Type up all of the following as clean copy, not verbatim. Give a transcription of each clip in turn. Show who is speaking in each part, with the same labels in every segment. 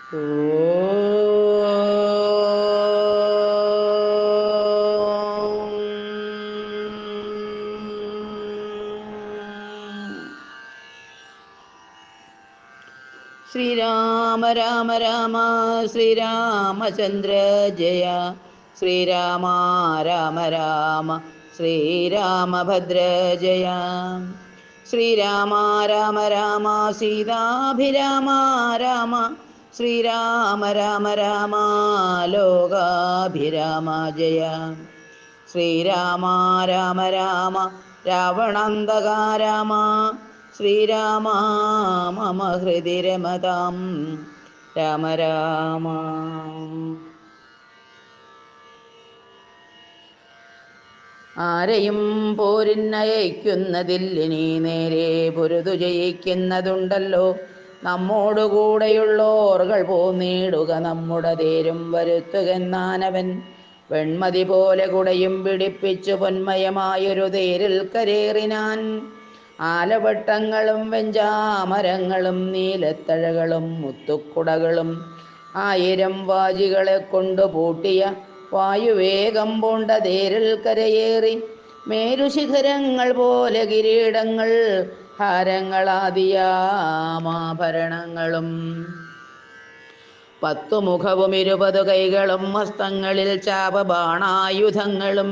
Speaker 1: ഓ ശ്രീരാമ രാമ രാമ ശ്രീരാമചന്ദ്ര ജയ ശ്രീരാമ രാമ രാമ ശ്രീരാമഭദ്ര ജയ ശ്രീരാമ രാമ രാമ സീതാഭിരാമ രാമ ശ്രീരാമ രാമ രാമ ലോകാഭിരാമ ജയ ശ്രീരാമ രാമ രാമ രാവണാന്തക രാമ ശ്രീരാമ മമ ഹൃദി രമതാം രാമ രാമ. ആരെയും പോരിന്നയക്കുന്നതില്ലിനി നേരെ പൊരുതു ജയിക്കുന്നതുണ്ടല്ലോ നമ്മോടുകൂടെയുള്ളോർകൾ പോന്നിടുക നമ്മുടെ തേരും വരുത്തുകെന്നാനവൻ വെൺമതി പോലെ കുടയും പിടിപ്പിച്ചു പൊന്മയമായൊരു തേരിൽ കരേറിനാൻ. ആലവട്ടങ്ങളും വെഞ്ചാമരങ്ങളും നീലത്തഴകളും മുത്തുക്കുടകളും 1000 വാജികളെ കൊണ്ടു പൂട്ടിയ വായുവേഗം പൂണ്ട തേരിൽ കരയേറി മേരുശിഖരങ്ങൾ പോലെ കിരീടങ്ങൾ ഹാരങ്ങളാദിയാമാഭരണങ്ങളും 10 മുഖവും 20 കൈകളും ഹസ്തങ്ങളിൽ ചാപബാണായുധങ്ങളും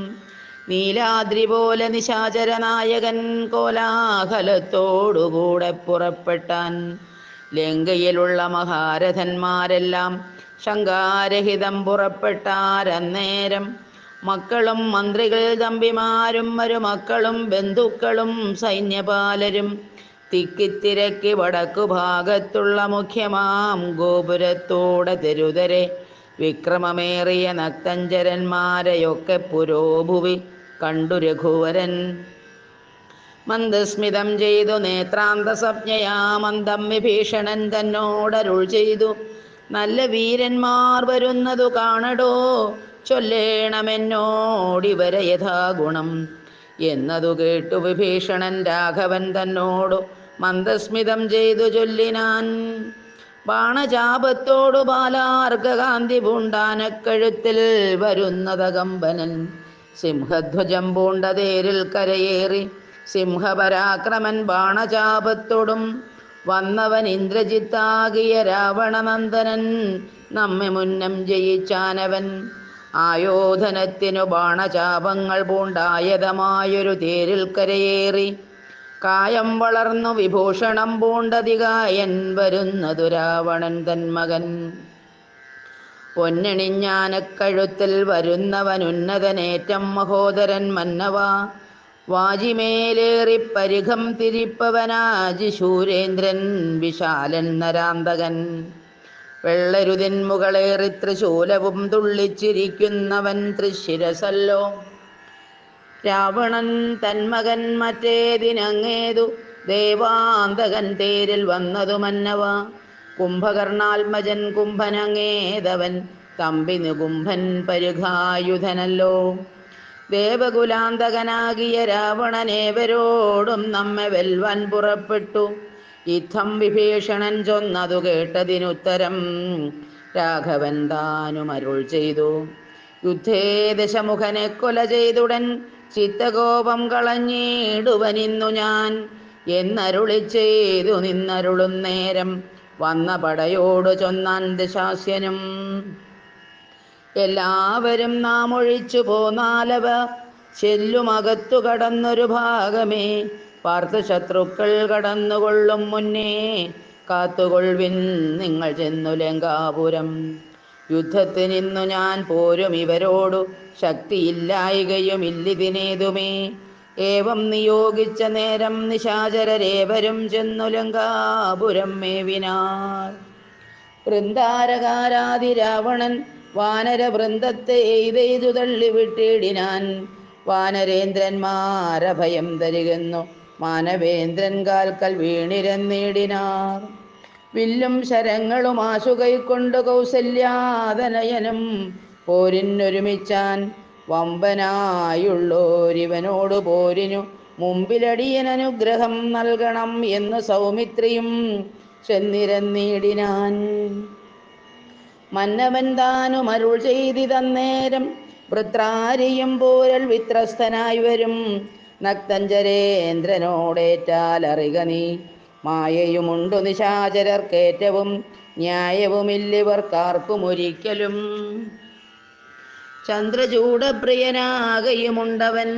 Speaker 1: നീലാദ്രി പോലെ നിശാചര നായകൻ കോലാഹലത്തോടുകൂടെ പുറപ്പെട്ടാൻ. ലങ്കയിലുള്ള മഹാരഥന്മാരെല്ലാം ശങ്കാരഹിതം പുറപ്പെട്ടാരന്നേരം. മക്കളും മന്ത്രികൾ തമ്പിമാരും മരുമക്കളും ബന്ധുക്കളും സൈന്യപാലരും തിക്കിത്തിരക്കി വടക്കു ഭാഗത്തുള്ള മുഖ്യമാം ഗോപുരത്തോടെ തെരുതരെ വിക്രമമേറിയ നക്തഞ്ചരന്മാരെയൊക്കെ പുരോഭുവി കണ്ടു രഘുവരൻ. മന്ദസ്മിതം ചെയ്തു നേത്രാന്തസംജ്ഞയാ മന്ദം വിഭീഷണൻ തന്നോടരുൾ ചെയ്തു, നല്ല വീരന്മാർ വരുന്നതു കാണടോ, ചൊല്ലേണമെന്നോടിവരെ യഥാഗുണം. എന്നതു കേട്ടു വിഭീഷണൻ രാഘവൻ തന്നോടു മന്ദസ്മിതം ചെയ്തു ചൊല്ലിനാൻ, ബാണചാപത്തോടു ബാലാർക്കകാന്തി പൂണ്ടാനക്കഴുത്തിൽ വരുന്നതകമ്പനൻ. സിംഹധ്വജം പൂണ്ട തേരിൽ കരയേറി സിംഹപരാക്രമൻ ബാണചാപത്തോടും വന്നവൻ ഇന്ദ്രജിത്താകിയ രാവണനന്ദനൻ. നമ്മെ മുന്നം ജയിച്ചാനവൻ ആയോധനത്തിനു ബാണചാപങ്ങൾ പൂണ്ടായതമായൊരു തേരിൽ കരയേറി. കായം വളർന്നു വിഭൂഷണം പൂണ്ടതികായൻ വരുന്നതു രാവണൻ തന്മകൻ. പൊന്നണിഞ്ഞാനക്കഴുത്തിൽ വരുന്നവൻ ഉന്നതനേറ്റം മഹോദരൻ മന്നവ. വാജിമേലേറി പരിഘം തിരിപ്പവനാജി ശൂരേന്ദ്രൻ വിശാലൻ നരാന്തകൻ. വെള്ളരുതിൻ മുകളേറി ത്രിശൂലവും തുള്ളിച്ചിരിക്കുന്നവൻ തൃശിരസല്ലോ. രാവണൻ തന്മകൻ മറ്റേതിനങ്ങേതു ദേവാന്തകൻ തേരിൽ വന്നതു മന്നവ. കുംഭകർണാത്മജൻ കുംഭനങ്ങേതവൻ തമ്പി നികുംഭൻ പരുഘായുധനല്ലോ. ദേവകുലാന്തകനാകിയ രാവണനേവരോടും നമ്മെ വെൽവാൻ പുറപ്പെട്ടു. യുദ്ധം വിഭീഷണൻ ചൊന്നതു കേട്ടതിനുത്തരം രാഘവൻ താനും അരുൾ ചെയ്തു, യുദ്ധേ ദശമുഖനെ കൊല ചെയ്തുടൻ ചിത്തകോപം കളഞ്ഞിടുവനിന്നു ഞാൻ എന്നരുളി ചെയ്തു നിന്നരുളും നേരം വന്ന പടയോടു ചൊന്നാൻ ദശാസ്യനും. എല്ലാവരും നാം ഒഴിച്ചു പോന്നാലവ ചെല്ലുമകത്തു കടന്നൊരു ഭാഗമേ, പാർത്തു ശത്രുക്കൾ കടന്നുകൊള്ളും മുന്നേ കാത്തുകൊള്ളുവിൻ നിങ്ങൾ ചെന്നു ലങ്കാപുരം. യുദ്ധത്തിനിന്നു ഞാൻ പോരും ഇവരോടു ശക്തിയില്ലായികയും ഇല്ലിതിനേതുമേ. ഏവം നിയോഗിച്ച നേരം നിശാചരരേവരും ചെന്നു ലങ്കാപുരം മേവിനാർ. വൃന്ദാരകാരാതി രാവണൻ വാനരവൃന്ദത്തെ എയ്തെയ്തു തള്ളിവിട്ടിടിനാൻ. വാനരേന്ദ്രന്മാരഭയം തരികെന്നു മാനവേന്ദ്രൻ കാൽക്കൽ വീണിരന്നിടിനാർ. വില്ലും ശരങ്ങളും ആശുകൈക്കൊണ്ടു കൗസല്യാതനയനും പോരിനൊരുമിച്ചാൻ. വമ്പനായുള്ളോരിവനോടു പോരിനു മുമ്പിലടിയനനുഗ്രഹം നൽകണം എന്ന് സൗമിത്രിയും ചെന്നിരന്നിടിനാൻ. മന്നവൻ താനും അരുൾ ചെയ്തിതന്നേരം വൃത്രാരിയും പോരൽ വിത്രസ്തനായി വരും നക്തഞ്ചരേന്ദ്രനോടേറ്റാൽ അറിക നീ മായയുമുണ്ടു നിശാചരർക്കേറ്റവും ന്യായവുമില്ലിവർക്കാർക്കുമൊരിക്കലും ചന്ദ്രചൂഡപ്രിയനാകയുമുണ്ടവൻ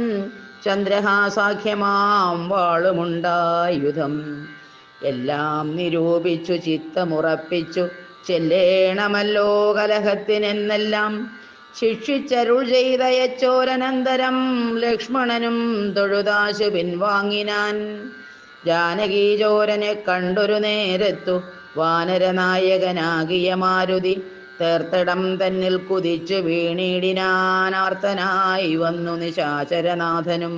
Speaker 1: ചന്ദ്രഹാസാഖ്യമാം വാളുമുണ്ടായുധം എല്ലാം നിരൂപിച്ചു ചിത്തമുറപ്പിച്ചു ചെല്ലേണമല്ലോ കലഹത്തിനെന്നെല്ലാം ശിക്ഷിച്ചരുൾ ചെയ്തയച്ചോരനന്തരം ലക്ഷ്മണനും തൊഴുതാശു പിൻവാങ്ങിനാൻ ജാനകീചോരനെ കണ്ടൊരു നേരത്തു വാനരനായകനാകിയ മാരുതി തേർത്തടം തന്നിൽ കുതിച്ചു വീണിടിനാനാർത്തനായി വന്നു നിശാചരനാഥനും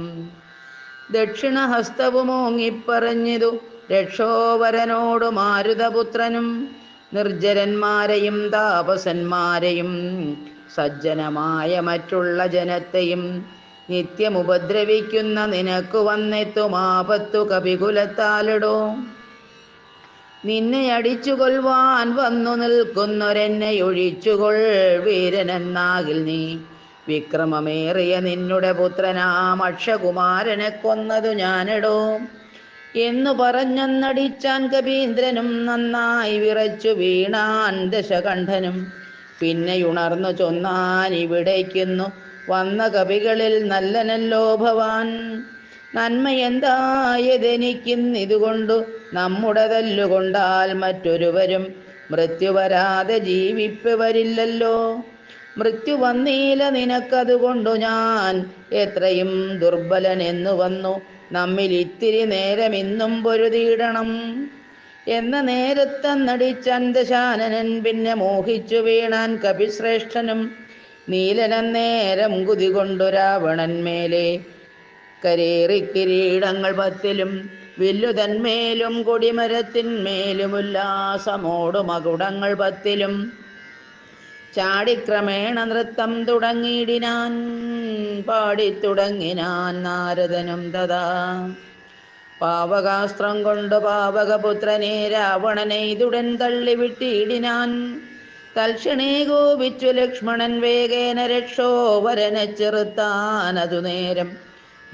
Speaker 1: ദക്ഷിണഹസ്തവുമോങ്ങിപ്പറഞ്ഞിതു രക്ഷോവരനോടു മാരുതപുത്രനും നിർജ്ജരന്മാരെയും താപസന്മാരെയും സജ്ജനമായ മറ്റുള്ള ജനത്തെയും നിത്യമുപദ്രവിക്കുന്ന നിനക്കു വന്നെത്തും ആപത്തു കപികുലത്താലിടോ നിന്നെ അടിച്ചു കൊൽവാൻ വന്നു നിൽക്കുന്നൊരെന്നെ ഒഴിച്ചുകൊൾ വീരനെന്നാകിൽ നീ വിക്രമമേറിയ നിന്നുടെ പുത്രനാം അക്ഷകുമാരനെ കൊന്നതു ഞാനെടോ എന്നു പറഞ്ഞന്നടിച്ചാൻ കപീന്ദ്രനും നന്നായി വിറച്ചു വീണാൻ ദശകണ്ഠനും പിന്നെയുണർന്നു ചൊന്നാൻ ഇവിടേക്കുന്നു വന്ന കവികളിൽ നല്ലനല്ലോ ഭവാൻ നന്മയെന്തായതെനിക്കിന്നിതുകൊണ്ടു നമ്മുടെ തല്ലുകൊണ്ടാൽ മറ്റൊരുവരും മൃത്യു വരാതെ ജീവിപ്പവരില്ലല്ലോ മൃത്യു വന്നീല നിനക്കതുകൊണ്ടു ഞാൻ എത്രയും ദുർബലനെന്നു വന്നു നമ്മിൽ ഇത്തിരി നേരം ഇന്നും പൊരുതിയിടണം എന്ന നേരത്തന്നടിച്ചാൻ ദശാനനൻ പിന്നെ മോഹിച്ചു വീണാൻ കപിശ്രേഷ്ഠനും നീലനന്നേരം കുതികൊണ്ടു രാവണന്മേലെ കരേറി കിരീടങ്ങൾ 10 വില്ലുതന്മേലും കൊടിമരത്തിന്മേലും ഉല്ലാസമോടു മകുടങ്ങൾ 10 ചാടിക്രമേണ നൃത്തം തുടങ്ങിയിടിനാൻ പാടിത്തുടങ്ങിനാൻ നാരദനും തഥാ പാവകാസ്ത്രം കൊണ്ടു പാവകപുത്രനെ രാവണനെ ഇതുടൻ തള്ളിവിട്ടിടിനാൻ തൽക്ഷണേ കോപിച്ചു ലക്ഷ്മണൻ വേഗേന രക്ഷോവരനെ ചെറുത്താൻ അതു നേരം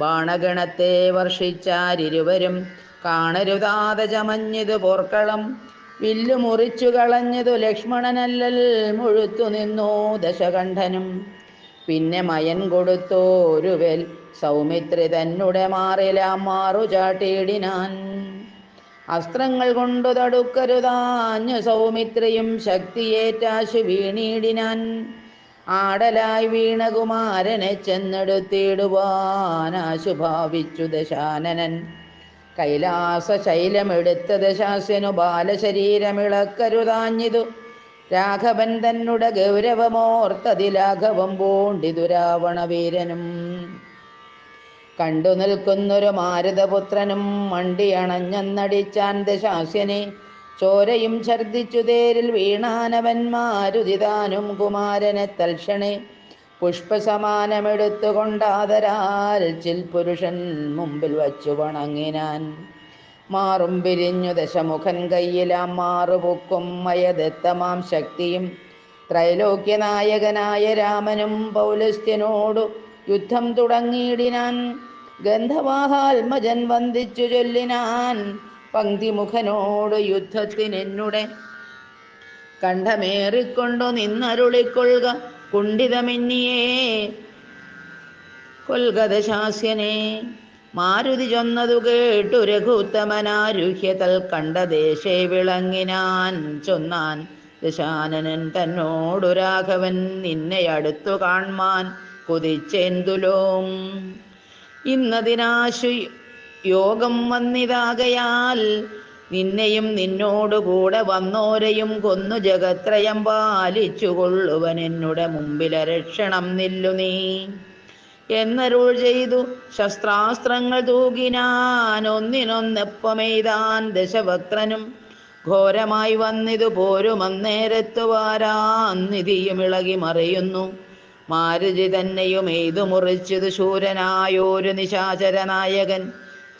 Speaker 1: ബാണഗണത്തെ വർഷിച്ചാരിരുവരും കാണരുതാതെ ചമഞ്ഞതു പോർക്കളം വില്ലു മുറിച്ചു കളഞ്ഞതു ലക്ഷ്മണനല്ലൽ മുഴുത്തു നിന്നു ദശകണ്ഠനും പിന്നെ മയൻ കൊടുത്തോരുവൽ സൗമിത്രി തന്നെ മാറിലാം മാറു ചാട്ടിയിടിനാൻ അസ്ത്രങ്ങൾ കൊണ്ടു തടുക്കരുതാഞ്ഞു സൗമിത്രിയും ശക്തിയേറ്റാശു വീണിടിനാൻ ആടലായി വീണകുമാരനെ ചെന്നെടുത്തിടുവാനാശു ഭാവിച്ചു ദശാനനൻ കൈലാസ ശൈലമെടുത്ത ദശാസ്യനു ബാലശരീരമിളക്കരുതാഞ്ഞിതു രാഘവൻ തന്നെ ഗൗരവമോർത്തതിലാഘവം പൂണ്ടിതു രാവണവീരനും കണ്ടു നിൽക്കുന്നൊരു മാരുതപുത്രനും മണ്ടിയണഞ്ഞന്നടിച്ചാൻ ദശാസ്യനെ ചോരയും ഛർദിച്ചു തേരിൽ വീണാനവൻ മാരുതിതാനും കുമാരനെ തൽക്ഷണേ പുഷ്പസമാനമെടുത്തുകൊണ്ടാദരാൽ ചിൽപുരുഷൻ മുമ്പിൽ വച്ചു വണങ്ങിനാൻ മാറും പിരിഞ്ഞു ദശമുഖൻ കയ്യിലാം മാറുപൊക്കും മയദത്തമാം ശക്തിയും ത്രൈലോക്യനായകനായ രാമനും പൗലസ്ത്യനോടു യുദ്ധം തുടങ്ങിയിടിനാൻ ഗന്ധവാഹാത്മജൻ വന്ദിച്ചു ചൊല്ലിനാൻ പങ്ക്തിമുഖനോട് യുദ്ധത്തിനെന്നുടെ കണ്ഠമേറിക്കൊണ്ടു നിന്നരുളിക്കൊള്ളുക കുണ്ഠിതമിന്നിയേ കൊൽഗതശാസ്യനെ മാരുതി ചൊന്നതു കേട്ടു രഘുത്തമനാരുഹ്യതൽ കണ്ടദേശേ വിളങ്ങിനാൻ ചൊന്നാൻ ദശാനനൻ തന്നോടു രാഘവൻ നിന്നെ അടുത്തു കാൺമാൻ കുതിച്ചെന്തുലോം ഇന്നതിനാശു യോഗം വന്നിതാകയാൽ നിന്നെയും നിന്നോടുകൂടെ വന്നോരെയും കൊന്നു ജഗത്രയം പാലിച്ചു കൊള്ളുവൻ എന്നുടെ മുമ്പിലരക്ഷണം നില്ലു നീ എന്നരുൾ ചെയ്തു ശസ്ത്രാസ്ത്രങ്ങൾ തൂകിനാൻ ഒന്നിനൊന്നെപ്പമെയ്താൻ ദശവക്രനും ഘോരമായി വന്നിതു പോരുമന്നേരത്തുവാരാന്നിതിയും ഇളകി മറിയുന്നു മാരുതി തന്നെയും എയ്തു മുറിച്ചതു ശൂരനായോരു നിശാചരനായകൻ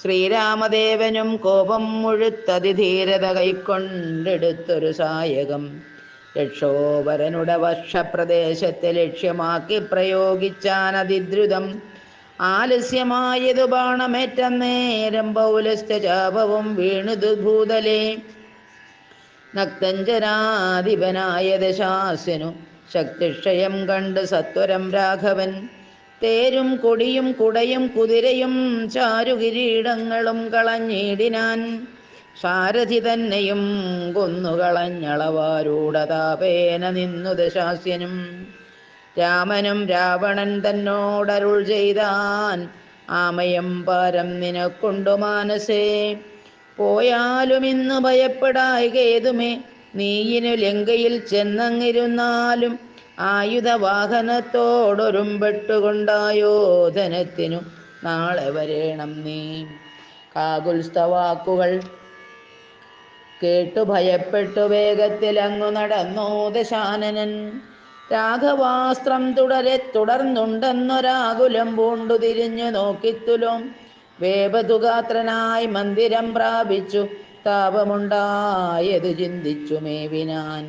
Speaker 1: ശ്രീരാമദേവനും കോപം മുഴുത്തതിധീരത കൈക്കൊണ്ടെടുത്തൊരു സായകം രക്ഷോവരനുടെ വർഷപ്രദേശത്തെ ലക്ഷ്യമാക്കി പ്രയോഗിച്ചാനതിദ്രുതം. ആലസ്യമായതു ബാണമേറ്റന്നേരം പൗലസ്ത്യചാപവും വീണുതു ഭൂതലേ. നക്തഞ്ചരാധിപനായ ദശാസ്യനു ശക്തിക്ഷയം കണ്ട് സത്വരം രാഘവൻ തേരും കൊടിയും കുടയും കുതിരയും ചാരുകിരീടങ്ങളും കളഞ്ഞിടിനാൻ. സാരഥി തന്നെയും കൊന്നുകളഞ്ഞളവാരൂഢതാപേന നിന്നു ദശാസ്യനും. രാമനും രാവണൻ തന്നോടരുൾ ചെയ്താൻ, ആമയം പാരം നിനക്കൊണ്ടു മാനസേ. പോയാലും ഇന്ന് ഭയപ്പെടായ്കേതുമേ, നീയിനു ലങ്കയിൽ ചെന്നങ്ങിരുന്നാലും ആയുധവാഹനത്തോടൊരുമ്പെട്ടുകൊണ്ടായോധനത്തിനു നാളെ വരേണം നീ. കാകുൽസ്ഥവാക്കുകൾ കേട്ടു ഭയപ്പെട്ടു വേഗത്തിലങ്ങു നടന്നു ദശാനനൻ. രാഘവാസ്ത്രം തുടർന്നുണ്ടെന്നൊരാകുലം പൂണ്ടു തിരിഞ്ഞു നോക്കിത്തുലോം. വേപതുഗാത്രനായി മന്ദിരം പ്രാപിച്ചു താപമുണ്ടായതു ചിന്തിച്ചു മേവിനാൻ.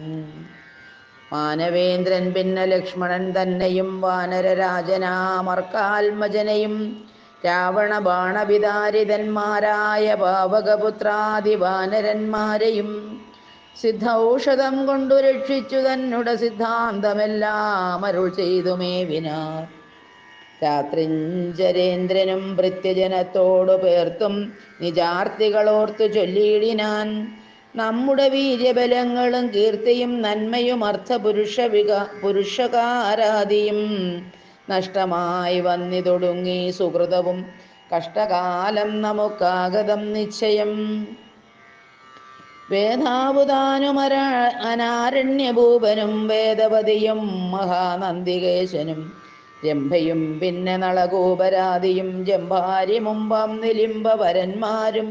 Speaker 1: മാനവേന്ദ്രൻ പിന്നെ ലക്ഷ്മണൻ തന്നെയും വാനരരാജനാമർക്കാത്മജനെയും രാവണ ബാണവിതാരിതന്മാരായ പാവകപുത്രാദിവാനരന്മാരെയും സിദ്ധൌഷധം കൊണ്ടു രക്ഷിച്ചു തന്നുടെ സിദ്ധാന്തമെല്ലാം അരുൾ ചെയ്തു മേവിനാർ. രാത്രിഞ്ചരേന്ദ്രനും ഭൃത്യജനത്തോടു പേർത്തും നിജാർത്തികളോർത്തു ചൊല്ലിയിടിനാൻ. നമ്മുടെ വീര്യബലങ്ങളും കീർത്തിയും നന്മയും പുരുഷകാരാദിയും നഷ്ടമായി വന്നിതൊടുങ്ങി സുഹൃതവും കഷ്ടകാലം നമുക്കാഗതം നിശ്ചയം. വേദാവുതാനും അനാരണ്യഭൂപനും വേദവതിയും മഹാനന്ദികേശനും ജംഭയും പിന്നെ നളകൂപരാദിയും ജംഭാരി മുമ്പാം നിലിംബവരന്മാരും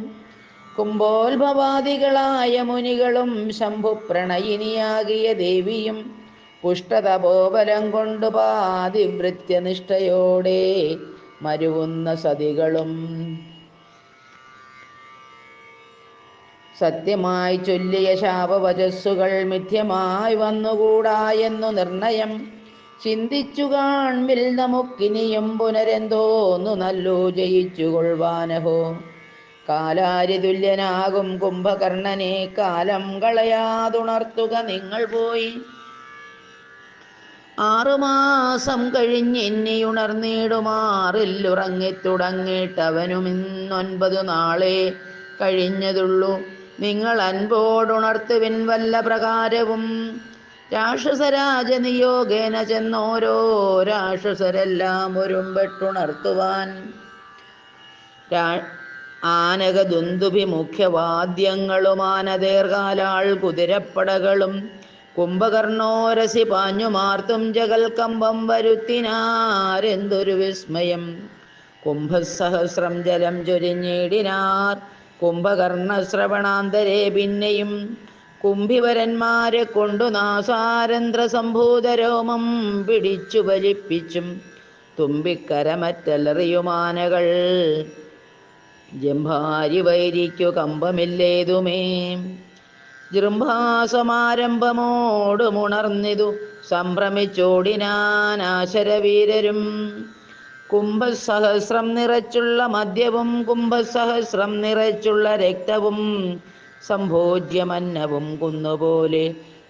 Speaker 1: കുംഭോത്ഭവാദികളായ മുനികളും ശംഭുപ്രണയിനിയാകിയ ദേവിയും പുഷ്ടതപോബലം കൊണ്ടു പാതിവൃത്യനിഷ്ഠയോടെ മരുവുന്ന സതികളും സത്യമായി ചൊല്ലിയ ശാപവചസ്സുകൾ മിഥ്യമായി വന്നുകൂടായെന്നു നിർണയം ചിന്തിച്ചു കാൺമിൽ നമുക്കിനിയും പുനരെന്തോന്നു നല്ലോ ജയിച്ചുകൊള്ളുവാനഹോ. കാലാരിതുല്യനാകും കുംഭകർണനെ കാലം കളയാതുണർത്തുക നിങ്ങൾ പോയി. 6 മാസം കഴിഞ്ഞിന്നിയുണർന്നിടുമാറില്ലുറങ്ങിത്തുടങ്ങിയിട്ടവനും 9 നാളെ കഴിഞ്ഞതുള്ളൂ. നിങ്ങൾ അൻപോടുണർത്തുവിൻ വല്ല പ്രകാരവും. രാക്ഷസരാജനിയോഗേന ചെന്നോരോ രാക്ഷസരെല്ലാം ഒരുമ്പെട്ടുണർത്തുവാൻ. ആനകദുന്ദുഭി മുഖ്യവാദ്യങ്ങളും ആനതേർകാലാൾ കുതിരപ്പടകളും കുംഭകർണോരസി പാഞ്ഞുമാർത്തും ജഗൽക്കമ്പം വരുത്തിനാരെന്തൊരു വിസ്മയം. കുംഭസഹസ്രം ജലം ചൊരിഞ്ഞിടിനാർ കുംഭകർണശ്രവണാന്തരേ. പിന്നെയും കുംഭിവരന്മാരെ കൊണ്ടു നാസാരന്ധ്ര സംഭൂതരോമം പിടിച്ചു വലിപ്പിച്ചും തുമ്പിക്കരമറ്റലറിയുമാനകൾ ജംഭാരി വൈരിക്കു കമ്പമില്ലേതുമേ. ജൃംഭാസമാരംഭമോടുമുണർന്നിതു സംഭ്രമിച്ചോടിനാനാശരവീരരും. കുംഭസഹസ്രം നിറച്ചുള്ള മദ്യവും കുംഭസഹസ്രം നിറച്ചുള്ള രക്തവും സംഭോജ്യമന്നവും കുന്നുപോലെ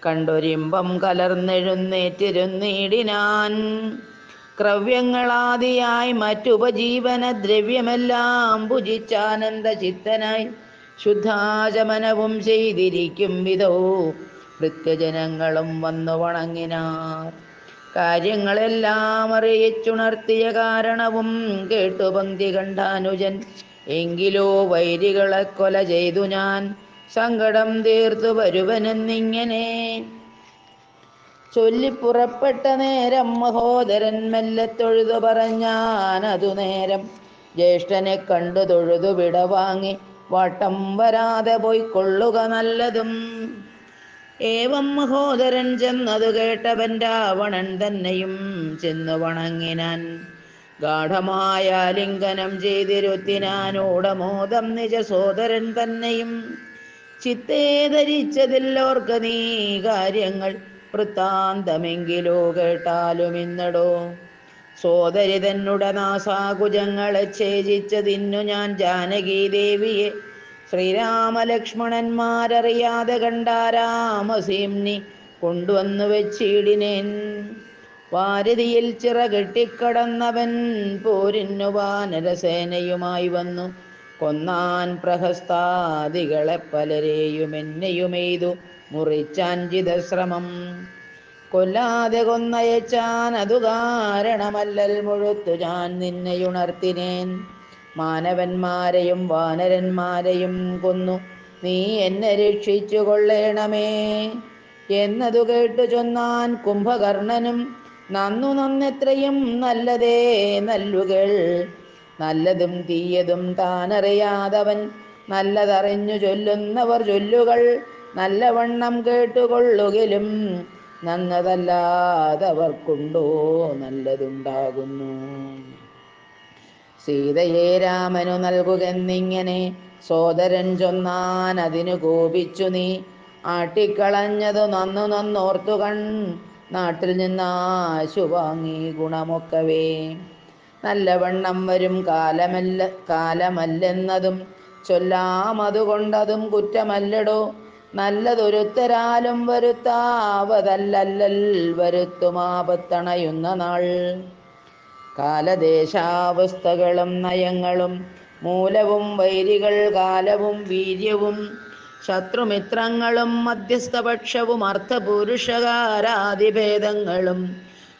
Speaker 1: കണ്ടൊരിമ്പം കലർന്നെഴുന്നേറ്റിരുന്നിടിനാൻ. ക്രവ്യങ്ങളാദിയായി മറ്റുപജീവന ദ്രവ്യമെല്ലാം ഭുജിച്ചാനന്ദ ചിത്തനായി ശുദ്ധാചമനവും ചെയ്തിരിക്കും വിധോ ഭൃത്യജനങ്ങളും വന്നു വണങ്ങിനാർ. കാര്യങ്ങളെല്ലാം അറിയിച്ചുണർത്തിയ കാരണവും കേട്ടു പങ്ക്തി കണ്ടാനുജൻ. എങ്കിലോ വൈരികളെ കൊല ചെയ്തു ഞാൻ സങ്കടം തീർത്തു വരുവനെന്നിങ്ങനെ ചൊല്ലിപ്പുറപ്പെട്ട നേരം മഹോദരൻ മെല്ലെ തൊഴുതു പറഞ്ഞാനതു നേരം. ജ്യേഷ്ഠനെ കണ്ടു തൊഴുതു വിടവാങ്ങി വട്ടം വരാതെ പോയിക്കൊള്ളുക നല്ലതും. ഏവം മഹോദരൻ ചെന്നതു കേട്ടവൻ രാവണൻ തന്നെയും ചെന്നു വണങ്ങിനാൻ. ഗാഠമായ ലിംഗനം ചെയ്തിരുത്തിനാനോടമോദം നിജ സോദരൻ തന്നെയും. ചിത്തേ ധരിച്ചതില്ലോർക്ക നീ കാര്യങ്ങൾ വൃത്താന്തമെങ്കിലോ കേട്ടാലും ഇന്നടോ. സോദരി തന്നുടെ നാസാകുജങ്ങളെ ഛേദിച്ചതിന്നു ഞാൻ ജാനകീദേവിയെ ശ്രീരാമലക്ഷ്മണന്മാരറിയാതെ കണ്ടാരാമസീംനി കൊണ്ടുവന്നു വെച്ചിടിനേൻ. വാരിതിയിൽ ചിറകെട്ടിക്കടന്നവൻ പോരിന്നു വാനരസേനയുമായി വന്നു കൊന്നാൻ പ്രഹസ്താദികളെ പലരെയും എന്നെയുമെയ്തു മുറിച്ചാൻ ചിതശ്രമം. കൊല്ലാതെ കൊന്നയച്ചാൻ അതു കാരണമല്ലൽ മുഴുത്തു ഞാൻ നിന്നെയുണർത്തിനേൻ. മാനവന്മാരെയും വാനരന്മാരെയും കൊന്നു നീ എന്നെ രക്ഷിച്ചു കൊള്ളേണമേ എന്നതു കേട്ടു ചൊന്നാൻ കുംഭകർണനും. നന്നു നന്നെത്രയും നല്ലതേ നല്ലുകൾ. നല്ലതും തീയതും താനറിയാതവൻ നല്ലതറിഞ്ഞു ചൊല്ലുന്നവർ ചൊല്ലുകൾ നല്ലവണ്ണം കേട്ടുകൊള്ളുകിലും നന്നതല്ലാതവർക്കുണ്ടോ നല്ലതുണ്ടാകുന്നു. സീതയെ രാമനു നൽകുകെന്നിങ്ങനെ സോദരൻ ചൊന്നാൻ അതിനു കോപിച്ചു നീ ആട്ടിക്കളഞ്ഞതു നന്നു നന്നോർത്തുകൺ നാട്ടിൽ നിന്നാശു വാങ്ങി ഗുണമൊക്കവേ. നല്ലവണ്ണം വരും കാലമല്ലെന്നതും ചൊല്ലാം അതുകൊണ്ടതും കുറ്റമല്ലടോ. നല്ലതൊരുത്തരാലും വരുത്താവതല്ലല്ലൽ വരുത്തുമാപത്തണയുന്ന നാൾ. കാലദേശാവസ്ഥകളും നയങ്ങളും മൂലവും വൈരികൾ കാലവും വീര്യവും ശത്രുമിത്രങ്ങളും മധ്യസ്ഥപക്ഷവും അർത്ഥപുരുഷകാരാദിഭേദങ്ങളും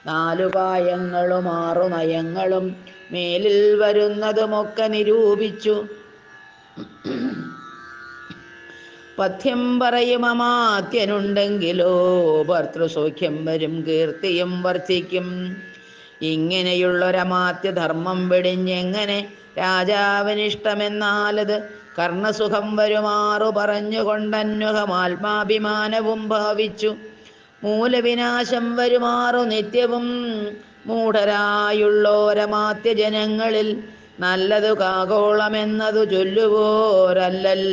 Speaker 1: 4 പായങ്ങളും 6 നയങ്ങളും മേലിൽ വരുന്നതുമൊക്കെ നിരൂപിച്ചു പഥ്യം പറയും അമാത്യനുണ്ടെങ്കിലോ ഭർത്തൃസൗഖ്യം വരും കീർത്തിയും വർദ്ധിക്കും. ഇങ്ങനെയുള്ളൊരമാത്യധർമ്മം വെടിഞ്ഞെങ്ങനെ രാജാവിനിഷ്ടമെന്നാലത് കർണസുഖം വരുമാറു പറഞ്ഞുകൊണ്ടന്വഹമാത്മാഭിമാനവും ഭാവിച്ചു മൂലവിനാശം വരുമാറു നിത്യവും മൂഢരായുള്ളോരമാത്യ ജനങ്ങളിൽ നല്ലതു കാകോളമെന്നതു ചൊല്ലുവോരല്ലൽ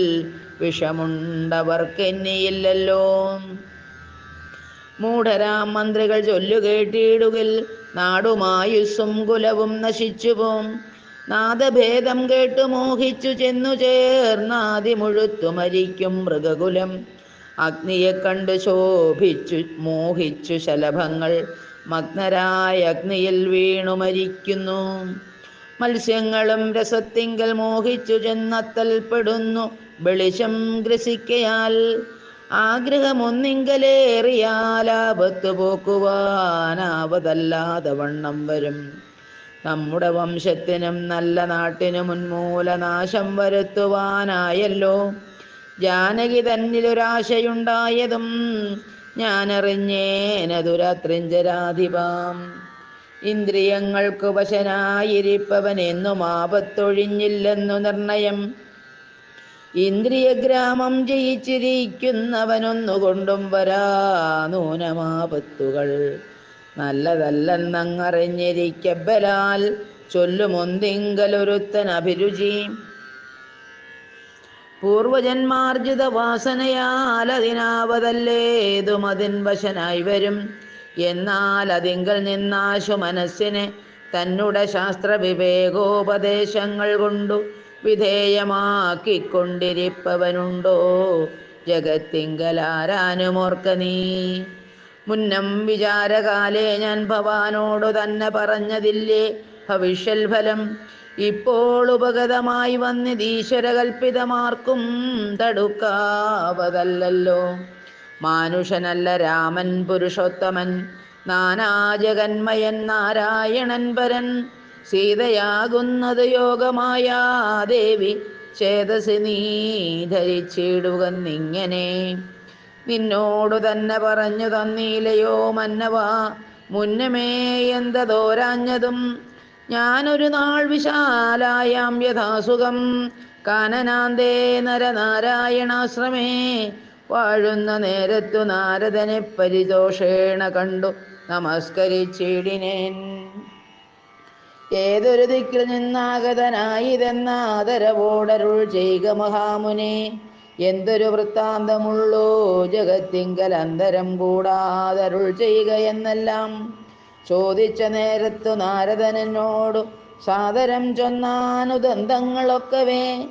Speaker 1: വിഷമുണ്ടവർക്കെന്നിയില്ലല്ലോ. മൂഢരാം മന്ത്രികൾ ചൊല്ലുകേട്ടിടുകിൽ നാടുമായുസ്സും കുലവും നശിച്ചുപോം. നാദഭേദം കേട്ടു മോഹിച്ചു ചെന്നു ചേർന്നാദി മുഴുത്തു മരിക്കും മൃഗകുലം. അഗ്നിയെ കണ്ടു ശോഭിച്ചു മോഹിച്ചു ശലഭങ്ങൾ മഗ്നരായ അഗ്നിയിൽ വീണു മരിക്കുന്നു. മത്സ്യങ്ങളും രസത്തിങ്കൽ മോഹിച്ചു ചെന്നത്തൽപ്പെടുന്നു വെളിച്ചം ഗ്രസിക്കയാൽ. ആഗ്രഹമൊന്നിങ്കലേറിയാലാപത്തു പോക്കുവാനാവതല്ലാതെ വണ്ണം വരും. നമ്മുടെ വംശത്തിനും നല്ല നാട്ടിനും ഉന്മൂലനാശം വരുത്തുവാനായല്ലോ ജാനകി തന്നിലൊരാശയുണ്ടായതും ഞാനറിഞ്ഞേനതുരാത്രിഞ്ചരാധിപാം. ഇന്ദ്രിയങ്ങൾക്കു വശനായിരിപ്പവൻ എന്നും ആപത്തൊഴിഞ്ഞില്ലെന്നു നിർണയം. ഇന്ദ്രിയഗ്രാമം ജയിച്ചിരിക്കുന്നവനൊന്നുകൊണ്ടും വരാ നൂനമാപത്തുകൾ. നല്ലതല്ലെന്നങ്ങറിഞ്ഞിരിക്കബലാൽ ചൊല്ലുമൊന്തിങ്കലൊരുത്തൻ അഭിരുചി. പൂർവജന്മാർജിത വാസനയാൽ അതിനാവതല്ലേതും അതിൻ വശനായി വരും. എന്നാൽ അതിങ്കൽ നിന്നാശു മനസ്സിനെ തന്നുടെ ശാസ്ത്രവിവേകോപദേശങ്ങൾ കൊണ്ടു വിധേയമാക്കിക്കൊണ്ടിരിപ്പവനുണ്ടോ ജഗത്തിങ്കലാരാനുമോർക്ക നീ. മുന്നം വിചാരകാലേ ഞാൻ ഭവാനോടു തന്നെ പറഞ്ഞതില്ലേ ഭവിഷ്യൽ ഫലം. ഇപ്പോൾ ഉപഗതമായി വന്നിതീശ്വരകൽപ്പിതമാർക്കും തടുക്കാവതല്ലല്ലോ. മാനുഷനല്ല രാമൻ പുരുഷോത്തമൻ നാനാജഗന്മയൻ നാരായണൻ പരൻ. സീതയാകുന്നത് യോഗമായ ദേവി ചേതസി നീ ധരിച്ചിടുകന്നിങ്ങനെ. നിന്നോടു തന്നെ പറഞ്ഞു തന്നീലയോ മന്നവാ മുന്നമേ എന്തതോരാഞ്ഞതും. ഞാനൊരു നാൾ വിശാലായാം യഥാസുഖം കാനനാന്തേ നരനാരായണാശ്രമേ വാഴുന്ന നേരത്തു നാരദനെ പരിതോഷേണ കണ്ടു നമസ്കരിച്ചിടിനേൻ. ഏതൊരു ദിക്കിൽ നിന്നാഗതനായിതെന്ന ആദരവോടരുൾ ചെയ്ക മഹാമുനെ. എന്തൊരു വൃത്താന്തമുള്ളൂ ജഗത്തിങ്കൽ അന്തരം കൂടാതരുൾ ചെയ്യുക എന്നെല്ലാം ചോദിച്ച നേരത്തു നാരദനോടു സാദരം ചൊന്നാനുദന്തങ്ങളൊക്കവേ.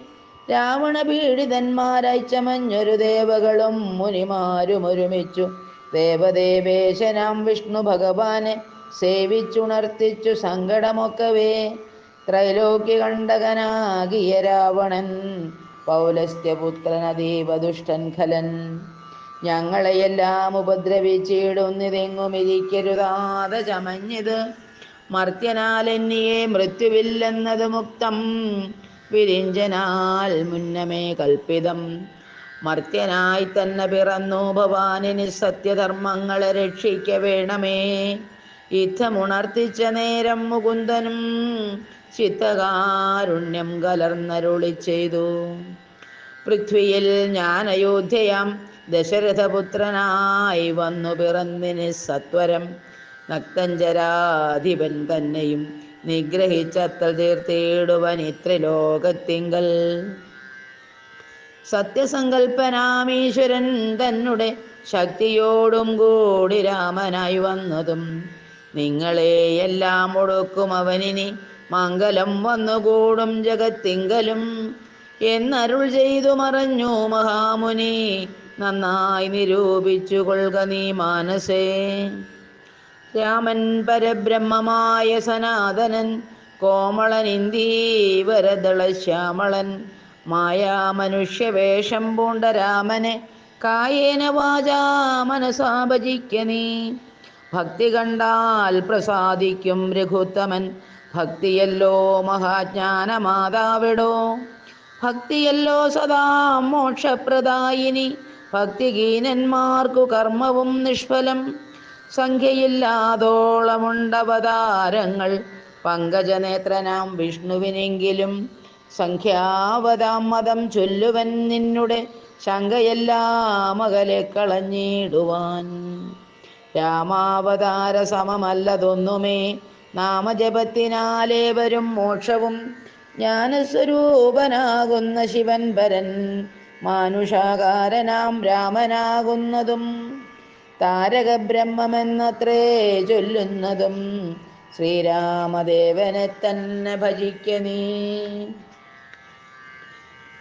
Speaker 1: രാവണ പീഡിതന്മാരായി ചമഞ്ഞൊരു ദേവകളും മുനിമാരും ഒരുമിച്ചു ദേവദേവേശനാം വിഷ്ണു ഭഗവാനെ സേവിച്ചുണർത്തിച്ചു സങ്കടമൊക്കവേ. ത്രൈലോക്യ കണ്ടകനാകിയ രാവണൻ പൗലസ്ത്യപുത്രനതീവ ദുഷ്ടൻ ഖലൻ. ഞങ്ങളെയെല്ലാം ഉപദ്രവിച്ചിടുന്നിതെങ്ങുമിരിക്കരുതാതെ ചമഞ്ഞിത് മർത്യനാലെന്നിയെ മൃത്യുവില്ലെന്നത് മുക്തം വിരിഞ്ചനാൽ മുന്നമേ കൽപ്പിതം. മർത്യനായി തന്നെ പിറന്നു ഭവാനിനി സത്യധർമ്മങ്ങളെ രക്ഷിക്ക വേണമേ. യുദ്ധമുണർത്തിച്ച നേരം മുകുന്ദനും ചിത്തകാരുണ്യം കലർന്നരുളി ചെയ്തു. പൃഥ്വിയിൽ ഞാൻ അയോധ്യയാം ദശരഥപുത്രനായി വന്നു പിറന്നിനി സത്വരം. നക്തഞ്ചരാധിപൻ തന്നെയും നിഗ്രഹിച്ചത്ര തീർത്തിടുവൻ ഇത്രലോകത്തിങ്കൽ. സത്യസങ്കൽപ്പനാമീശ്വരൻ തന്നെ ശക്തിയോടും കൂടി രാമനായി വന്നതും നിങ്ങളെയെല്ലാം ഒടുക്കും അവനിനി മംഗലം വന്നുകൂടും ജഗത്തിങ്കലും എന്നരുൾ ചെയ്തു മറഞ്ഞു മഹാമുനി. നന്നായി നിരൂപിച്ചു കൊള്ളുക നീ മാനസേ. രാമൻ പരബ്രഹ്മമായ സനാതനൻ കോമളൻ ഇന്ദീവരദള ശ്യാമളൻ. മായാ മനുഷ്യവേഷം പൂണ്ട രാമനെ കായേന വാചാ മനസാ ഭജിക്ക നീ. ഭക്തി കണ്ടാൽ പ്രസാദിക്കും രഘുത്തമൻ ഭക്തിയല്ലോ മഹാജ്ഞാനമാതാവിടോ. ഭക്തിയല്ലോ സദാ മോക്ഷപ്രദായിനി ഭക്തിഹീനന്മാർക്കു കർമ്മവും നിഷ്ഫലം. സംഖ്യയില്ലാതോളമുണ്ടവതാരങ്ങൾ പങ്കജനേത്രനാം വിഷ്ണുവിനെങ്കിലും സംഖ്യാവതാം മതം ചൊല്ലുവൻ നിന്നുടെ ശങ്കയെല്ലാം അകലെ കളഞ്ഞിടുവാൻ. രാമാവതാര സമമല്ലതൊന്നുമേ നാമജപത്തിനാലേവരും മോക്ഷവും. ജ്ഞാനസ്വരൂപനാകുന്ന ശിവൻ പരൻ മാനുഷാകാരനാം രാമനാകുന്നതും താരകബ്രഹ്മമെന്നത്രേ ചൊല്ലുന്നതും. ശ്രീരാമദേവനെ തന്നെ ഭജിക്ക നീ.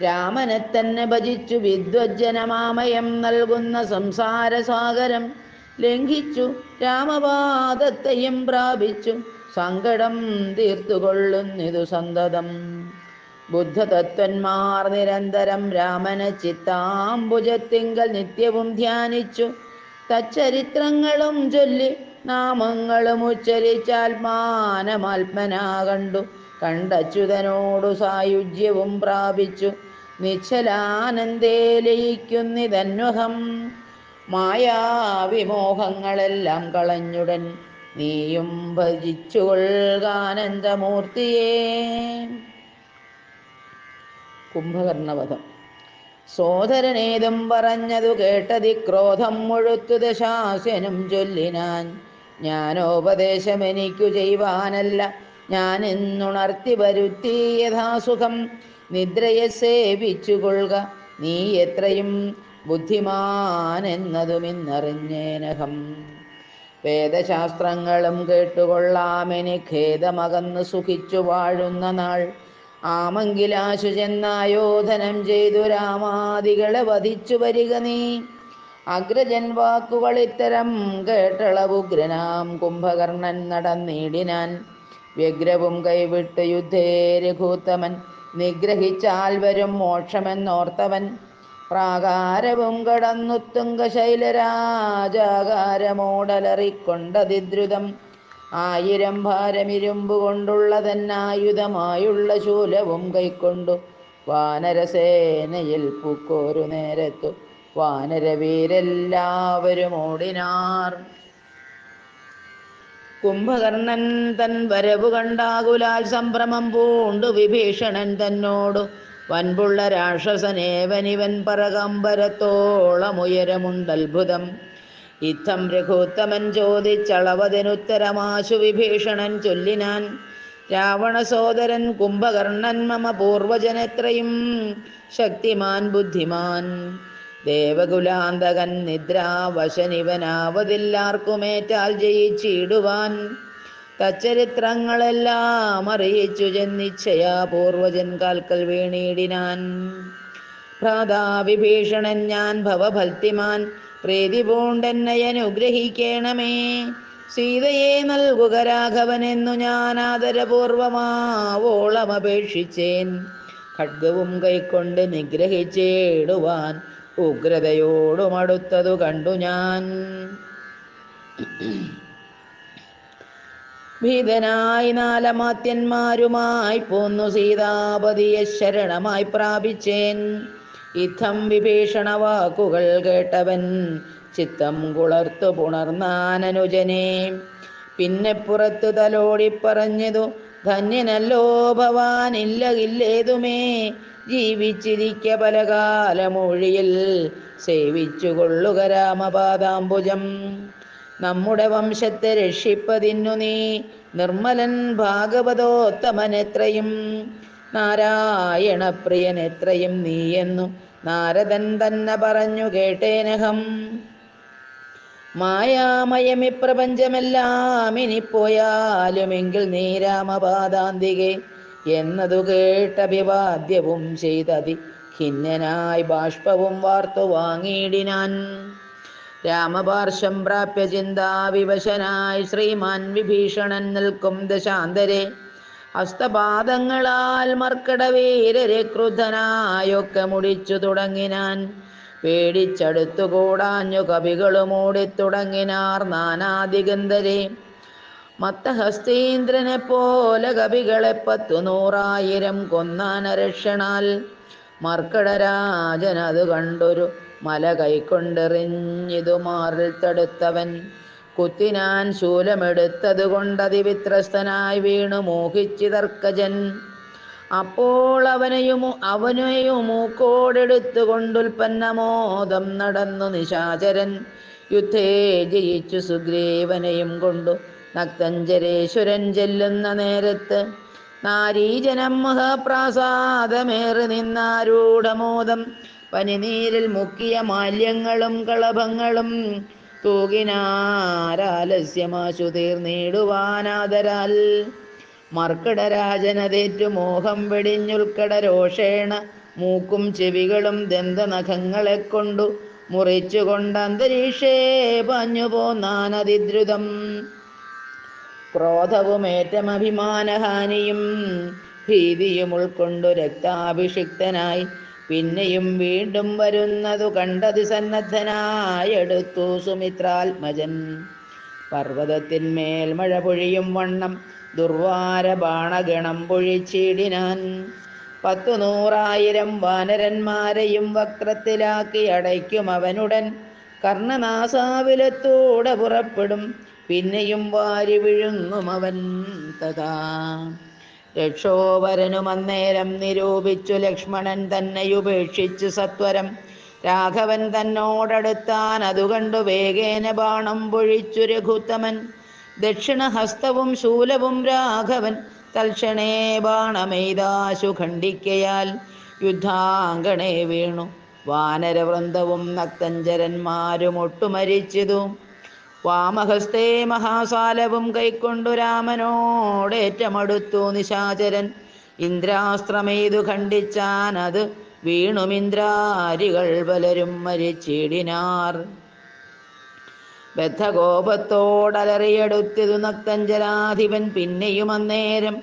Speaker 1: രാമനെ തന്നെ ഭജിച്ചു വിദ്വജ്ജനമാമയം നൽകുന്ന സംസാരസാഗരം ലംഘിച്ചു രാമപാദത്തെയും പ്രാപിച്ചു സങ്കടം തീർത്തുകൊള്ളുന്നിതു സന്തതം. ബുദ്ധതത്വന്മാർ നിരന്തരം രാമനെ ചിത്താംബുജത്തിങ്കൽ നിത്യവും ധ്യാനിച്ചു തച്ചരിത്രങ്ങളും ചൊല്ലി നാമങ്ങളും ഉച്ചരിച്ചാത്മാനമാത്മനാ കണ്ടു കണ്ടച്യുതനോടു സായുജ്യവും പ്രാപിച്ചു നിശ്ചലാനന്ദേ ലയിക്കുന്നിതന്വഹം. മായാവിമോഹങ്ങളെല്ലാം കളഞ്ഞുടൻ നീയും ഭജിച്ചുകൊള്ളുകാനന്ദമൂർത്തിയേ. കുംഭകർണവധം. സോദരനേതും പറഞ്ഞതു കേട്ടതി ക്രോധം മുഴുത്തു ദശാസ്യനും ചൊല്ലിനാൻ. ജ്ഞാനോപദേശമെനിക്കു ചെയ്യുവാനല്ല ഞാൻ എന്നുണർത്തി വരുത്തി യഥാസുഖം. നിദ്രയെ സേവിച്ചുകൊള്ളുക നീ എത്രയും ബുദ്ധിമാനെന്നതുമിന്നറിഞ്ഞേനഹം. വേദശാസ്ത്രങ്ങളും കേട്ടുകൊള്ളാമെനി ഖേദമകന്ന് സുഖിച്ചു വാഴുന്ന നാൾ. ആമങ്കിലാശു ചെന്നായോധനം ചെയ്തു രാമാദികളെ വധിച്ചു വരിക നീ. അഗ്രജൻ വാക്കുകൾ ഇത്തരം കേട്ടളവുഗ്രനാം കുംഭകർണൻ നടന്നീടിനാൻ. വ്യഗ്രവും കൈവിട്ട് യുദ്ധേ രഘൂത്തമൻ നിഗ്രഹിച്ചാൽ വരും മോക്ഷമെന്നോർത്തവൻ. പ്രാകാരവും കടന്നു തുംഗശൈലരാജാകാരമോടലറിക്കൊണ്ടതിദ്രുതം. 1000 ഭാരമിരുമ്പു കൊണ്ടുള്ളതെന്നായുധമായുള്ള ശൂലവും കൈക്കൊണ്ടു വാനരസേനയിൽ പൂക്കോരു നേരത്തു വാനരവീരെല്ലാവരും ഓടിനാർ. കുംഭകർണൻ തൻ വരവു കണ്ടാകുലാൽ സംഭ്രമം പൂണ്ടു വിഭീഷണൻ തന്നോടു വൻപുള്ള രാക്ഷസനേവനിവൻ പറകമ്പരത്തോളമുയരമുണ്ടത്ഭുതം. ഇത്തം രഘുത്തമൻ ചോദിച്ചളവതിനുത്തരമാശു വിഭീഷണൻ ചൊല്ലിനാൻ. രാവണ സോദരൻ കുംഭകർണൻ മമ പൂർവജനെത്രയും ശക്തിമാൻ ബുദ്ധിമാൻ. ദേവകുലാന്തകൻ നിദ്രാവശനിവനാവതില്ലാർക്കുമേറ്റാൽ ജയിച്ചിടുവാൻ. തച്ചരിത്രങ്ങളെല്ലാം അറിയിച്ചു ചെന്നിച്ഛയാ പൂർവജൻ കാൽക്കൽ വീണിടിനാൻ. ഭ്രാതാവിഭീഷണൻ ഞാൻ ഭവഭക്തിമാൻ, പ്രീതി പൂണ്ടെന്നെ അനുഗ്രഹിക്കണമേ. സീതയെ നൽകുക രാഘവനെന്നു ഞാൻ ആദരപൂർവമാവോളം അപേക്ഷിച്ചേൻ. ഖഡ്ഗവും കൈക്കൊണ്ട് നിഗ്രഹിച്ചിടുവാൻ ഉഗ്രതയോടുമടുത്തതു കണ്ടു ഞാൻ. ഭീതനായി നാലമാത്യന്മാരുമായി പോന്നു സീതാപതിയെ ശരണമായി പ്രാപിച്ചേൻ. ഇത്തം വിഭീഷണ വാക്കുകൾ കേട്ടവൻ ചിത്തം കുളർത്തു പുണർന്നാനനുജനെ. പിന്നെ പുറത്തു തലോടി പറഞ്ഞതു, ധന്യനല്ലോ ഭവാനില്ലകില്ലേതുമേ. ജീവിച്ചിരിക്ക പലകാലമൊഴിയിൽ സേവിച്ചു കൊള്ളുക രാമപാദാംബുജം. നമ്മുടെ വംശത്തെ രക്ഷിപ്പതിന്നു നീ നിർമ്മലൻ ഭാഗവതോത്തമനെത്രയും നാരായണപ്രിയനെത്രയും നീയെന്നു നാരദൻ തന്നെ പറഞ്ഞു കേട്ടേനഹം. മായാമയമി പ്രപഞ്ചമെല്ലാം ഇനിപ്പോയാലുമെങ്കിൽ നീ രാമപാദാന്തികെ എന്നതു കേട്ടഭിവാദ്യവും ചെയ്തതി ഖിന്നനായി ബാഷ്പവും വാർത്തു വാങ്ങിയിടിനാൻ. രാമപാർശ്വം പ്രാപ്യ ചിന്താവിവശനായി ശ്രീമാൻ വിഭീഷണൻ നിൽക്കും ദശാന്തരെ. ഹസ്തപാദങ്ങളാൽ മർക്കടവീരരെ ക്രുദ്ധനായൊക്കെ മുടിച്ചു തുടങ്ങിനാൻ. പേടിച്ചടുത്തുകൂടാഞ്ഞു കവികളും ഓടിത്തുടങ്ങിനാർ നാനാദിഗന്ധരെ. മത്തഹസ്തീന്ദ്രനെ പോലെ കവികളെ 100,000 കൊന്നാനരക്ഷണാൽ. മർക്കടരാജൻ അത് കണ്ടൊരു മല കൈക്കൊണ്ടെറിഞ്ഞിതു മാറിൽ തടുത്തവൻ. കുത്തിനാൻ ശൂലമെടുത്തത് കൊണ്ടതിവിത്രസ്തനായി വീണു മോഹിച്ചിതർക്കജൻ. അപ്പോൾ അവനെയും മൂക്കോടെടുത്തു കൊണ്ടുൽപ്പന്നമോദം നടന്നു നിശാചരൻ. യുദ്ധേ ജയിച്ചു സുഗ്രീവനെയും കൊണ്ടു നക്തഞ്ചരേശ്വരൻ ചെല്ലുന്ന നേരത്ത് നാരീജനം മഹാപ്രാസാദമേറി നിന്നാരൂഢമോദം. പനിനീരിൽ മുക്കിയ മാല്യങ്ങളും കളഭങ്ങളും തൂകിനാരാലസ്യമാശു തീർന്നിടുവാനാദരാൽ. മർക്കടരാജനതേറ്റു മോഹം വെടിഞ്ഞുൽക്കട രോഷേണ മൂക്കും ചെവികളും ദന്തനഖങ്ങളെ കൊണ്ടു മുറിച്ചുകൊണ്ട് അന്തരീക്ഷേ പാഞ്ഞു പോന്നാനതിദ്രുതം. ക്രോധവുമേറ്റം അഭിമാനഹാനിയും ഭീതിയും ഉൾക്കൊണ്ടു രക്താഭിഷിക്തനായി പിന്നെയും വീണ്ടും വരുന്നതു കണ്ടതി സന്നദ്ധനായെടുത്തു സുമിത്രാത്മജൻ. പർവ്വതത്തിന്മേൽ മഴ പൊഴിയും വണ്ണം ദുർവാര ബാണഗണം പൊഴിച്ചിടിനാൻ. 100,000 വാനരന്മാരെയും വക്രത്തിലാക്കി അടയ്ക്കും അവനുടൻ. കർണനാസാവിലത്തൂടെ പുറപ്പെടും പിന്നെയും വാരി വിഴുങ്ങും അവൻ തഥാ. രക്ഷോവരനും അന്നേരം നിരൂപിച്ചു ലക്ഷ്മണൻ തന്നെയുപേക്ഷിച്ചു സത്വരം. രാഘവൻ തന്നോടടുത്താൻ അതുകണ്ടു വേഗേന ബാണം പൊഴിച്ചു രഘുത്തമൻ. ദക്ഷിണഹസ്തവും ശൂലവും രാഘവൻ തൽക്ഷണേ ബാണമെയ്താശു ഖണ്ഡിക്കയാൽ. യുദ്ധാങ്കണേ വീണു വാനരവൃന്ദവും നക്തഞ്ചരന്മാരും ഒട്ടുമരിച്ചിതു. വാമഹസ്തേ മഹാസാലവും കൈക്കൊണ്ടു രാമനോടേറ്റമടുത്തു നിശാചരൻ. ഇന്ദ്രാസ്ത്രമെയ്തു ഖണ്ഡിച്ചാൻ അത് വീണുമിന്ദ്രാരികൾ പലരും മരിച്ചിടിനാർ. ബദ്ധകോപത്തോടലറിയെടുത്തിതു നക്തഞ്ചരാധിപൻ. പിന്നെയും അന്നേരം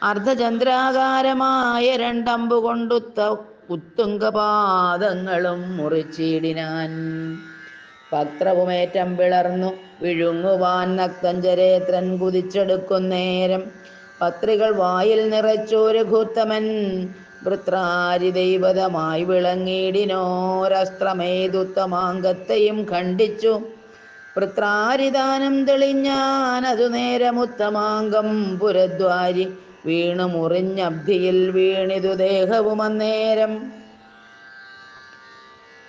Speaker 1: അർദ്ധചന്ദ്രാകാരമായ 2 അമ്പു കൊണ്ടുത്ത ഉത്തുംഗപാദങ്ങളും മുറിച്ചിടിനാൻ. പത്രവുമേറ്റം പിളർന്നു വിഴുങ്ങുവാൻ നക്തഞ്ചരേത്രൻ കുതിച്ചെടുക്കുന്നേരം പത്രികൾ വായിൽ നിറച്ചു രഘുത്തമൻ. വൃത്രാരി ദൈവതമായി വിളങ്ങിയിടിനോരസ്ത്രമേതുത്തമാങ്കത്തെയും ഖണ്ഡിച്ചു. വൃത്രാരിദാനം തെളിഞ്ഞാൻ അതു നേരമുത്തമാങ്കം പുരദ്വാരി വീണു മുറിഞ്ഞബ്ധിയിൽ വീണിതു ദേഹവും അന്നേരം.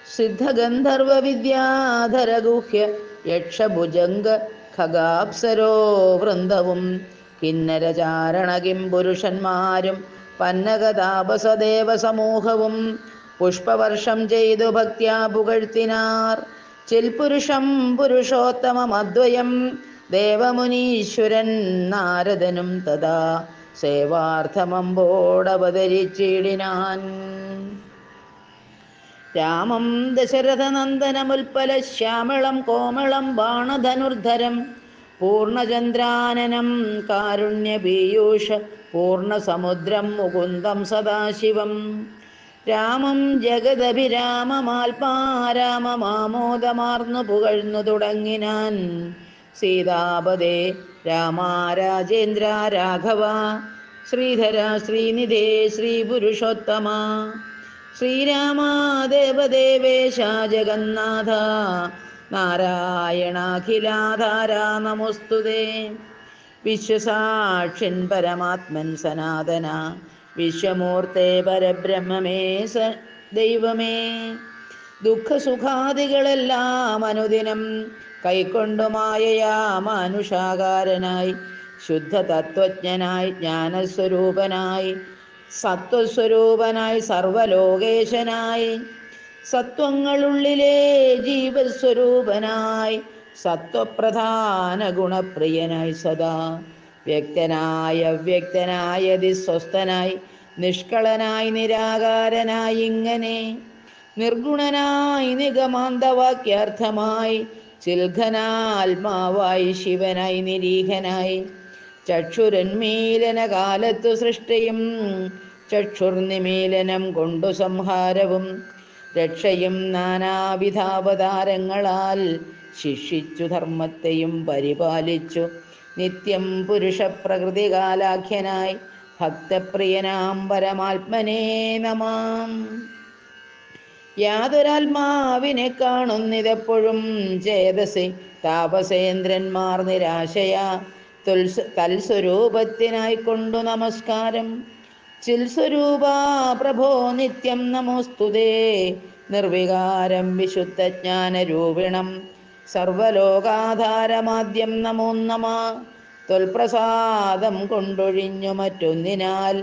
Speaker 1: സിദ്ധഗന്ധർവ വിദ്യാധരഗുഹ്യ യക്ഷഭുജംഗ ഖഗാപ്സരോ വൃന്ദവും കിന്നരചാരണകിം പുരുഷന്മാരും പന്നകതാപസദേവ സമൂഹവും പുഷ്പവർഷം ചെയ്തു ഭക്ത്യാ പുകഴ്ത്തിനാർ. ചിൽപുരുഷം പുരുഷോത്തമമദ്വയം ദേവമുനീശ്വരൻ നാരദനും തഥാ സേവാർത്ഥമമ്പോടവതരിച്ചിടിനാൻ. രാമം ദശരഥനന്ദനമുൽപ്പല ശ്യാമളം കോമളം ബാണധനുർധരം പൂർണ്ണചന്ദ്രാനനം കാരുണ്യപീയൂഷ പൂർണ്ണസമുദ്രം മുകുന്ദം സദാശിവം. രാമം ജഗദഭിരാമമാൽപാരാമമാമോദമാർന്നു പുകഴ്ന്നു തുടങ്ങിനാൻ. സീതാപദേ രാമ രാജേന്ദ്ര രാഘവ ശ്രീധര ശ്രീനിധേ ശ്രീപുരുഷോത്തമ ശ്രീരാമ ദേവദേവേശ ജഗന്നാഥ നാരായണാഖിലാധാര നമോസ്തുതേ. വിശ്വസാക്ഷിൻ പരമാത്മൻ സനാതന വിശ്വമൂർത്തേ പരബ്രഹ്മമേ ദൈവമേ. ദുഃഖസുഖാദികളെല്ലാം അനുദിനം കൈക്കൊണ്ടു മായയാ മാനുഷാകാരനായി ശുദ്ധ തത്വജ്ഞനായി ജ്ഞാനസ്വരൂപനായി സത്വസ്വരൂപനായി സർവലോകേശനായി സത്വങ്ങളുള്ളിലെ ജീവസ്വരൂപനായി സത്വപ്രധാന ഗുണപ്രിയനായി സദാ വ്യക്തനായി അവ്യക്തനായി അതിസ്വസ്ഥനായി നിഷ്കളനായി നിരാകാരനായി ഇങ്ങനെ നിർഗുണനായി നിഗമാന്തവാക്യാർത്ഥമായി ചിൽഘനാത്മാവായി ശിവനായി നിരീഹനായി ചക്ഷുരന്മീലന കാലത്തു സൃഷ്ടിയും ചക്ഷുർനിമീലനം കൊണ്ടു സംഹാരവും രക്ഷയും നാനാവിധാവതാരങ്ങളാൽ ശിക്ഷിച്ചു ധർമ്മത്തെയും പരിപാലിച്ചു നിത്യം പുരുഷപ്രകൃതികാലാഖ്യനായി ഭക്തപ്രിയനാം പരമാത്മനേ നമാം. യാതൊരാത്മാവിനെ കാണുന്നിതെപ്പോഴും ചേതസി താപസേന്ദ്രന്മാർ നിരാശയാ തൽസ്വരൂപത്തിനായി കൊണ്ടു നമസ്കാരം. ചിൽസ്വരൂപ പ്രഭോ നിത്യം നമോസ്തുതേ നിർവികാരം വിശുദ്ധജ്ഞാനരൂപിണം സർവലോകാധാരമാദ്യം നമോ നമ. ത്വൽപ്രസാദം കൊണ്ടൊഴിഞ്ഞു മറ്റൊന്നിനാൽ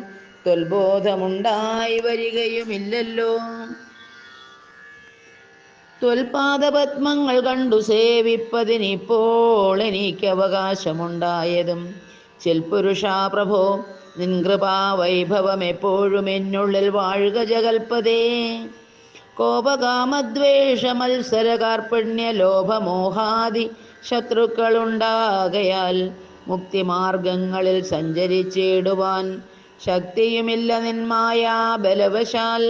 Speaker 1: ത്വൽബോധമുണ്ടായി വരികയുമില്ലല്ലോ. ത്വൽപാദപത്മങ്ങൾ കണ്ടു സേവിപ്പതിനിപ്പോൾ എനിക്ക് അവകാശമുണ്ടായതും ചിൽപുരുഷാ പ്രഭോ നിൻ കൃപാവൈഭവം എപ്പോഴും എന്നുള്ളിൽ വാഴുക ജഗൽപദേ. കോപകാമദ്വേഷ മത്സര കാർപ്പണ്യ ലോഭമോഹാദി ശത്രുക്കളുണ്ടാകയാൽ മുക്തിമാർഗങ്ങളിൽ സഞ്ചരിച്ചിടുവാൻ ശക്തിയുമില്ല നിന്മായാ ബലവശാൽ.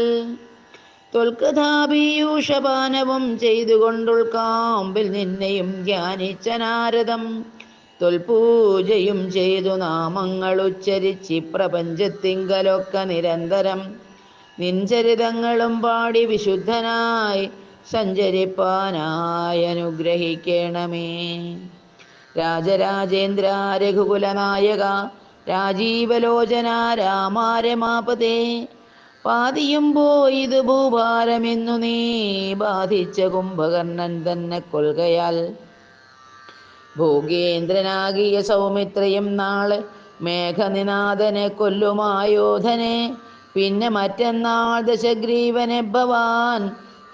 Speaker 1: ത്വൽകഥാപീയൂഷപാനവും ചെയ്തുകൊണ്ടുൾക്കാമ്പിൽ നിന്നെയും ധ്യാനിച്ച നാരദം ത്വൽപൂജയും ചെയ്തു നാമങ്ങൾ ഉച്ചരിച്ച് പ്രപഞ്ചത്തിങ്കലൊക്കെ നിരന്തരം നിൻചരിതങ്ങളും പാടി വിശുദ്ധനായി സഞ്ചരിപ്പാനായി അനുഗ്രഹിക്കണമേ. രാജരാജേന്ദ്ര രഘുകുലനായക രാജീവലോചന രാമാരമാപതേ പാതിയും പോയിതു ഭൂഭാരമെന്നു നീ ബാധിച്ച കുംഭകർണൻ തന്നെ കൊൽകയാൽ ഭോഗേന്ദ്രനാകിയ സൗമിത്രയും നാളെ മേഘനിനാഥനെ കൊല്ലുമായോധനെ പിന്നെ മറ്റന്നാൾ ദശഗ്രീവനെ ഭവാൻ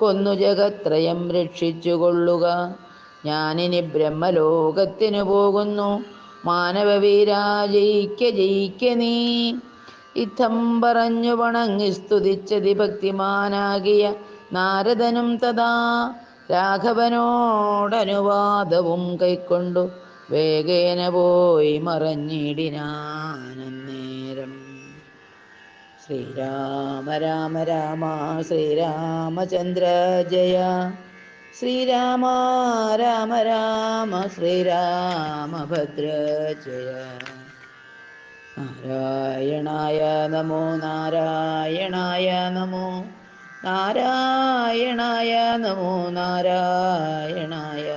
Speaker 1: കൊന്നു ജഗത്രയം രക്ഷിച്ചുകൊള്ളുക. ഞാനിനി ബ്രഹ്മലോകത്തിനു പോകുന്നു മാനവവീരാ ജയിക്ക നീ. ഇത്തം പറഞ്ഞു വണങ്ങി സ്തുതിച്ചതി ഭക്തിമാനാകിയ നാരദനും തഥാ രാഘവനോടനുവാദവും കൈക്കൊണ്ടു വേഗേന പോയി മറഞ്ഞിടിനാനേരം. ശ്രീരാമ രാമ രാമ ശ്രീരാമചന്ദ്ര ജയ ശ്രീരാമ രാമ രാമ ശ്രീരാമഭദ്ര ജയ. നാരായണായ നമോ നാരായണായ നമോ നാരായണായ നമോ നാരായണായ